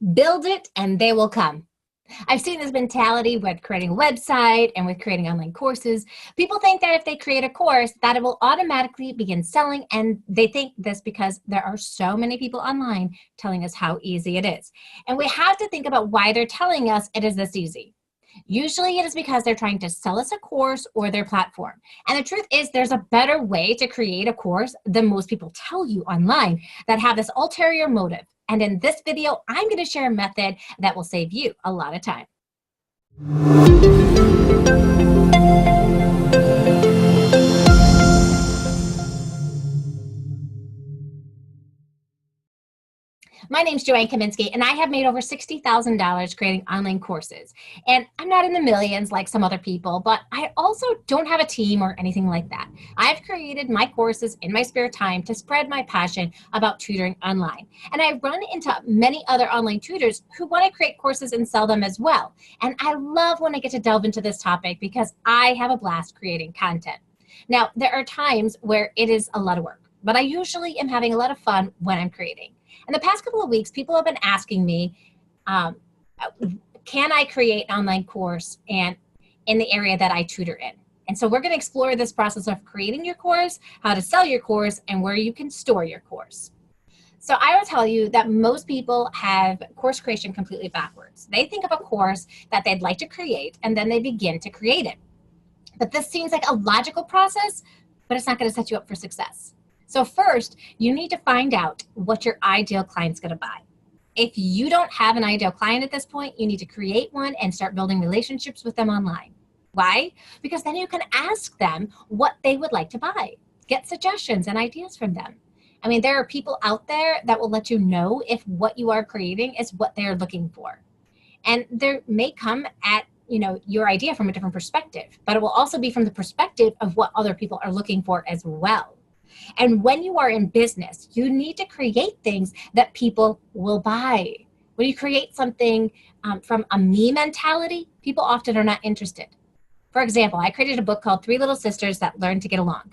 Build it and they will come. I've seen this mentality with creating a website and with creating online courses. People think that if they create a course that it will automatically begin selling, and they think this because there are so many people online telling us how easy it is. And we have to think about why they're telling us it is this easy. Usually it is because they're trying to sell us a course or their platform. And the truth is there's a better way to create a course than most people tell you online that have this ulterior motive. And in this video, I'm going to share a method that will save you a lot of time. My name's Joanne Kaminski, and I have made over $60,000 creating online courses. And I'm not in the millions like some other people, but I also don't have a team or anything like that. I've created my courses in my spare time to spread my passion about tutoring online. And I run into many other online tutors who want to create courses and sell them as well. And I love when I get to delve into this topic because I have a blast creating content. Now, there are times where it is a lot of work, but I usually am having a lot of fun when I'm creating. In the past couple of weeks, people have been asking me, can I create an online course and in the area that I tutor in? And so we're going to explore this process of creating your course, how to sell your course, and where you can store your course. So I will tell you that most people have course creation completely backwards. They think of a course that they'd like to create, and then they begin to create it. But this seems like a logical process, but it's not going to set you up for success. So first, you need to find out what your ideal client's going to buy. If you don't have an ideal client at this point, you need to create one and start building relationships with them online. Why? Because then you can ask them what they would like to buy. Get suggestions and ideas from them. I mean, there are people out there that will let you know if what you are creating is what they're looking for. And there may come at your idea from a different perspective, but it will also be from the perspective of what other people are looking for as well. And when you are in business, you need to create things that people will buy. When you create something from a me mentality, people often are not interested. For example, I created a book called 3 Little Sisters That Learn to Get Along.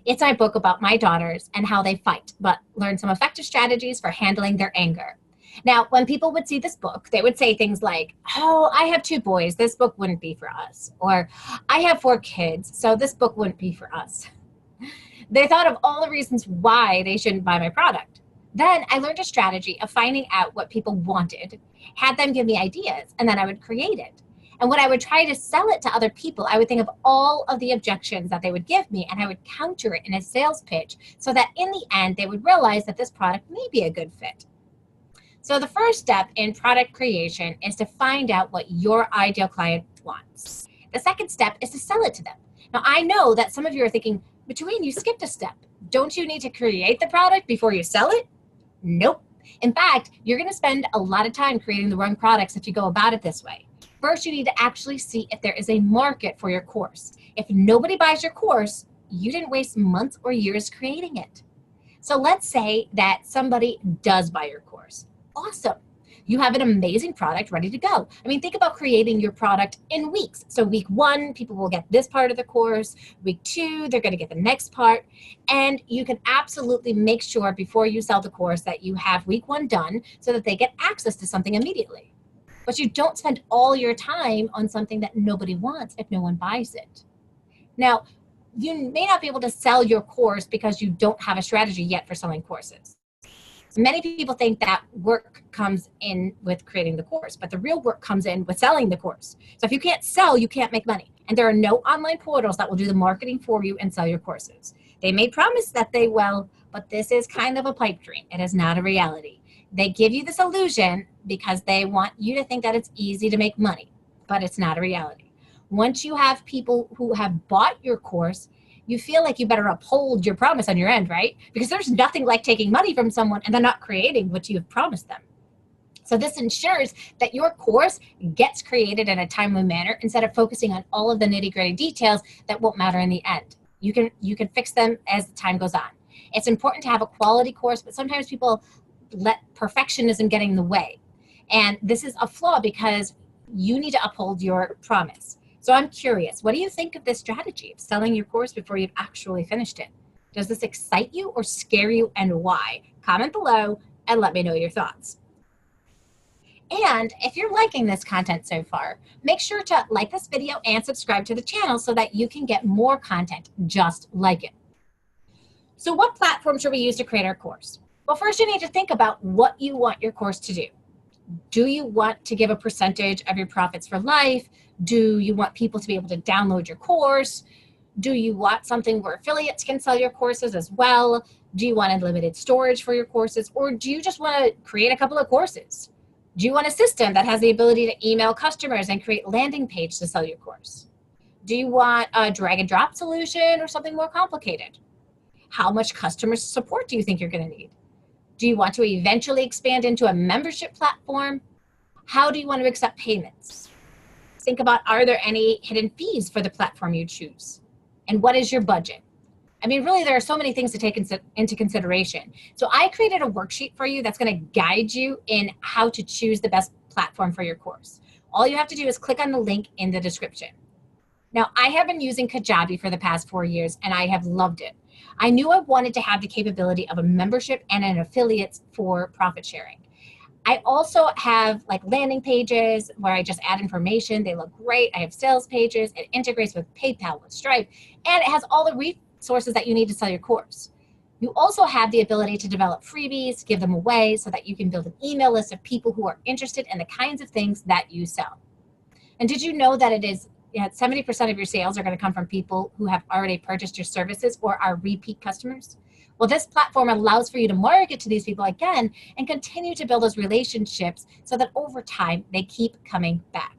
It's my book about my daughters and how they fight, but learn some effective strategies for handling their anger. Now, when people would see this book, they would say things like, oh, I have 2 boys, this book wouldn't be for us. Or I have 4 kids, so this book wouldn't be for us. They thought of all the reasons why they shouldn't buy my product. Then I learned a strategy of finding out what people wanted, had them give me ideas, and then I would create it. And when I would try to sell it to other people, I would think of all of the objections that they would give me, and I would counter it in a sales pitch so that in the end, they would realize that this product may be a good fit. So the first step in product creation is to find out what your ideal client wants. The second step is to sell it to them. Now, I know that some of you are thinking, but Joanne, you skipped a step. Don't you need to create the product before you sell it? Nope. In fact, you're going to spend a lot of time creating the wrong products if you go about it this way. First, you need to actually see if there is a market for your course. If nobody buys your course, you didn't waste months or years creating it. So let's say that somebody does buy your course. Awesome. You have an amazing product ready to go. I mean, think about creating your product in weeks. So week 1, people will get this part of the course. Week 2, they're going to get the next part. And you can absolutely make sure before you sell the course that you have week 1 done so that they get access to something immediately. But you don't spend all your time on something that nobody wants if no one buys it. Now, you may not be able to sell your course because you don't have a strategy yet for selling courses. Many people think that work comes in with creating the course, but the real work comes in with selling the course. So if you can't sell, you can't make money. And there are no online portals that will do the marketing for you and sell your courses. They may promise that they will, but this is kind of a pipe dream. It is not a reality. They give you this illusion because they want you to think that it's easy to make money, but it's not a reality. Once you have people who have bought your course, you feel like you better uphold your promise on your end, right? Because there's nothing like taking money from someone and then not creating what you have promised them. So this ensures that your course gets created in a timely manner instead of focusing on all of the nitty-gritty details that won't matter in the end. You can fix them as the time goes on. It's important to have a quality course, but sometimes people let perfectionism get in the way. And this is a flaw because you need to uphold your promise. So I'm curious, what do you think of this strategy of selling your course before you've actually finished it? Does this excite you or scare you, and why? Comment below and let me know your thoughts. And if you're liking this content so far, make sure to like this video and subscribe to the channel so that you can get more content just like it. So what platform should we use to create our course? Well, first you need to think about what you want your course to do. Do you want to give a percentage of your profits for life? Do you want people to be able to download your course? Do you want something where affiliates can sell your courses as well? Do you want unlimited storage for your courses? Or do you just want to create a couple of courses? Do you want a system that has the ability to email customers and create landing page to sell your course? Do you want a drag and drop solution or something more complicated? How much customer support do you think you're going to need? Do you want to eventually expand into a membership platform? How do you want to accept payments? Think about, are there any hidden fees for the platform you choose? And what is your budget? I mean, really, there are so many things to take into consideration. So I created a worksheet for you that's going to guide you in how to choose the best platform for your course. All you have to do is click on the link in the description. Now, I have been using Kajabi for the past 4 years, and I have loved it. I knew I wanted to have the capability of a membership and an affiliate for profit sharing. I also have like landing pages where I just add information. They look great. I have sales pages. It integrates with PayPal, with Stripe, and it has all the resources that you need to sell your course. You also have the ability to develop freebies, give them away so that you can build an email list of people who are interested in the kinds of things that you sell. And did you know that 70% of your sales are going to come from people who have already purchased your services or are repeat customers? Well, this platform allows for you to market to these people again and continue to build those relationships so that over time they keep coming back.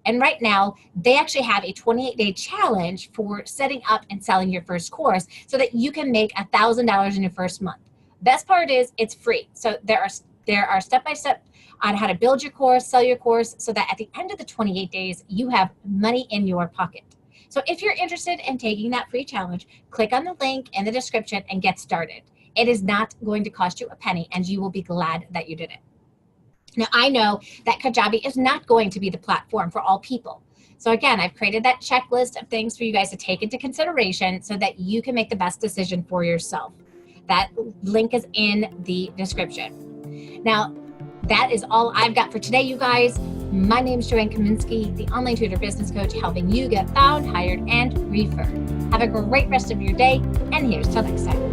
And right now, they actually have a 28-day challenge for setting up and selling your first course so that you can make $1,000 in your first month. Best part is it's free. So there are step-by-step on how to build your course, sell your course, so that at the end of the 28 days, you have money in your pocket. So if you're interested in taking that free challenge, click on the link in the description and get started. It is not going to cost you a penny, and you will be glad that you did it. Now, I know that Kajabi is not going to be the platform for all people. So again, I've created that checklist of things for you guys to take into consideration so that you can make the best decision for yourself. That link is in the description. Now, that is all I've got for today, you guys. My name is Joanne Kaminski, the online tutor business coach, helping you get found, hired, and referred. Have a great rest of your day, and here's till next time.